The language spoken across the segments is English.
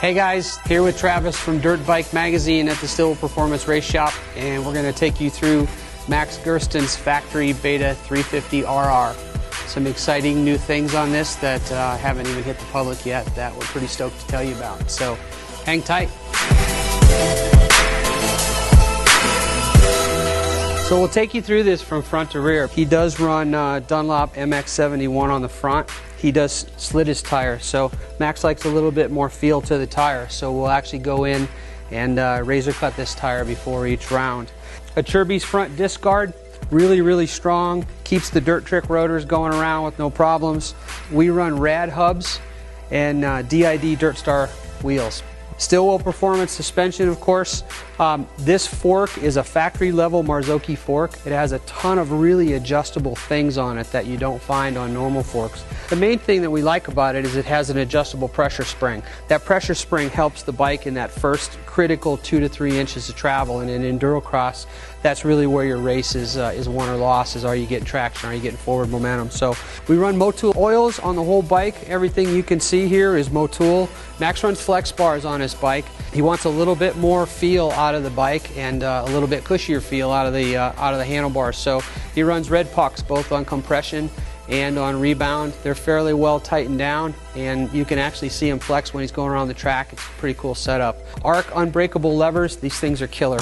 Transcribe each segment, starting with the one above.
Hey guys, here with Travis from Dirtbike magazine at the Stillwell Performance Race Shop, and we're going to take you through Max Gerston's factory Beta 350 RR. Some exciting new things on this that haven't even hit the public yet that we're pretty stoked to tell you about. So hang tight. So we'll take you through this from front to rear. He does run Dunlop MX71 on the front. He does slit his tire, so Max likes a little bit more feel to the tire, so we'll actually go in and razor cut this tire before each round. A Chirby's front disc guard, really strong, keeps the dirt trick rotors going around with no problems. We run rad hubs and DID Dirt Star wheels. Stillwell Performance suspension, of course. This fork is a factory level Marzocchi fork. It has a ton of really adjustable things on it that you don't find on normal forks. The main thing that we like about it is it has an adjustable pressure spring. That pressure spring helps the bike in that first critical 2 to 3 inches of travel, and in endurocross, that's really where your race is won or lost, is are you getting traction, are you getting forward momentum. So we run Motul oils on the whole bike. Everything you can see here is Motul. Max runs flex bars on his bike. He wants a little bit more feel out of the bike and a little bit cushier feel out of the handlebars. So he runs red pucks both on compression and on rebound. They're fairly well tightened down, and you can actually see him flex when he's going around the track. It's a pretty cool setup. Arc unbreakable levers, these things are killer.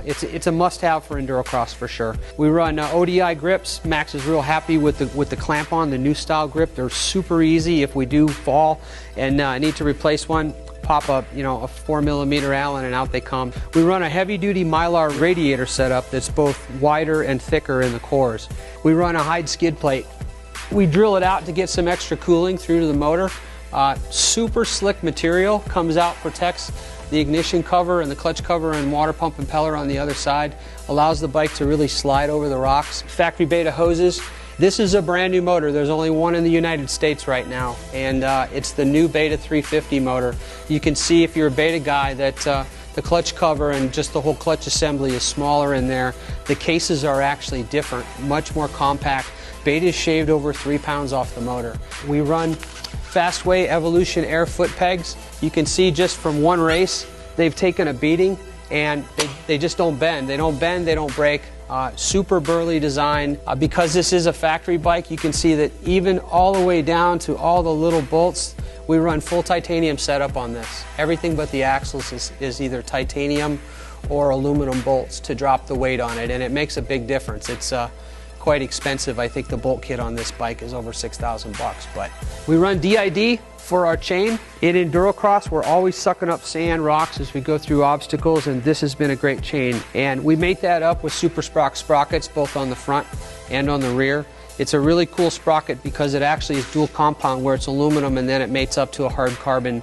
It's a must-have for endurocross for sure. We run ODI grips. Max is real happy with the clamp on, the new style grip. They're super easy if we do fall and need to replace one. Pop up, a 4mm Allen and out they come. We run a heavy-duty Mylar radiator setup that's both wider and thicker in the cores. We run a hide skid plate. We drill it out to get some extra cooling through to the motor. Super slick material, comes out, protects the ignition cover and the clutch cover and water pump impeller on the other side. Allows the bike to really slide over the rocks. Factory Beta hoses. This is a brand new motor. There's only one in the United States right now, and it's the new Beta 350 motor. You can see if you're a Beta guy that the clutch cover and just the whole clutch assembly is smaller in there. The cases are actually different, much more compact. Beta's shaved over 3 pounds off the motor. We run Fastway Evolution Air foot pegs. You can see just from one race, they've taken a beating and they just don't bend. They don't bend, they don't break. Super burly design. Because this is a factory bike, you can see that even all the way down to all the little bolts, we run full titanium setup on this. Everything but the axles is either titanium or aluminum bolts to drop the weight on it, and it makes a big difference. It's quite expensive. I think the bolt kit on this bike is over 6,000 bucks, but we run DID for our chain. In endurocross, we're always sucking up sand, rocks as we go through obstacles, and this has been a great chain. And we mate that up with Super Sprock sprockets both on the front and on the rear. It's a really cool sprocket because it actually is dual compound where it's aluminum and then it mates up to a hard carbon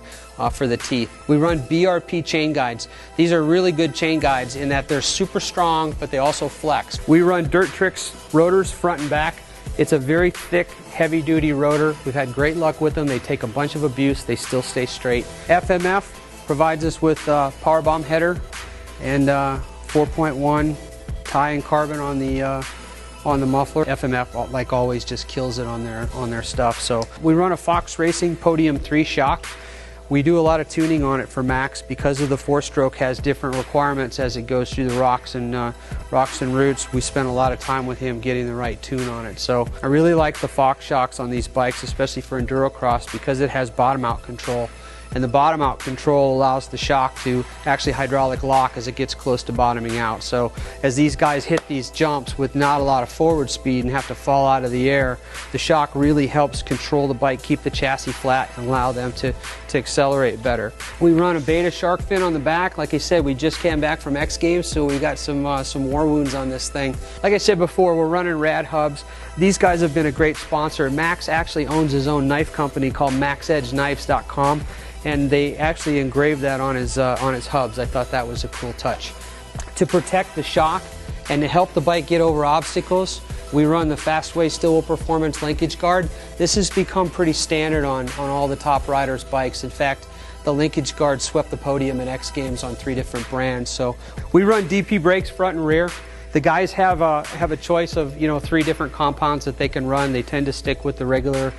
for the teeth. We run BRP chain guides. These are really good chain guides in that they're super strong, but they also flex. We run Dirt Tricks rotors front and back. It's a very thick, heavy-duty rotor. We've had great luck with them. They take a bunch of abuse. They still stay straight. FMF provides us with power bomb header and 4.1 tie and carbon on the muffler. FMF, like always, just kills it on their stuff. So we run a Fox Racing Podium 3 shock. We do a lot of tuning on it for Max because of the 4-stroke has different requirements as it goes through the rocks and roots. We spend a lot of time with him getting the right tune on it. So I really like the Fox shocks on these bikes, especially for endurocross, because it has bottom out control. And the bottom out control allows the shock to actually hydraulic lock as it gets close to bottoming out. So as these guys hit these jumps with not a lot of forward speed and have to fall out of the air, the shock really helps control the bike, keep the chassis flat, and allow them to accelerate better. We run a Beta shark fin on the back. Like I said, we just came back from X Games, so we got some war wounds on this thing. Like I said before, we're running rad hubs. These guys have been a great sponsor. Max actually owns his own knife company called maxedgeknives.com. And they actually engraved that on his hubs. I thought that was a cool touch. To protect the shock and to help the bike get over obstacles, we run the Fastway Stillwell Performance linkage guard. This has become pretty standard on all the top riders' bikes. In fact, the linkage guard swept the podium at X Games on 3 different brands. So we run DP brakes front and rear. The guys have a choice of 3 different compounds that they can run. They tend to stick with the regular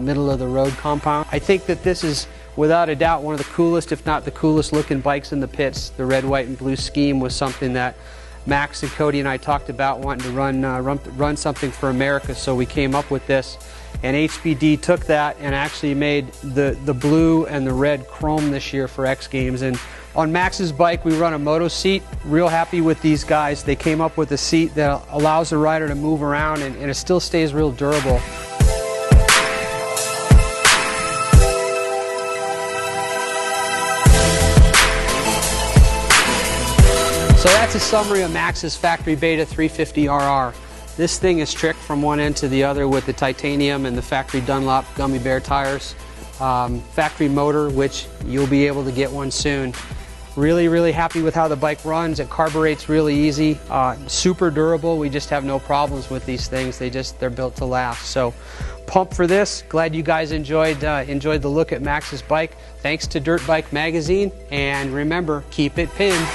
middle of the road compound. I think that this is without a doubt one of the coolest, if not the coolest looking bikes in the pits. The red, white, and blue scheme was something that Max and Cody and I talked about wanting to run something for America, so we came up with this. And HBD took that and actually made the blue and the red chrome this year for X Games. And on Max's bike, we run a Moto Seat. Real happy with these guys. They came up with a seat that allows the rider to move around, and it still stays real durable. So that's a summary of Max's factory beta 350RR. This thing is tricked from one end to the other with the titanium and the factory Dunlop gummy bear tires. Factory motor, which you'll be able to get one soon. Really, really happy with how the bike runs. It carburates really easy, super durable. We just have no problems with these things. They're built to last. So pumped for this. Glad you guys enjoyed the look at Max's bike. Thanks to Dirtbike magazine, and remember, keep it pinned.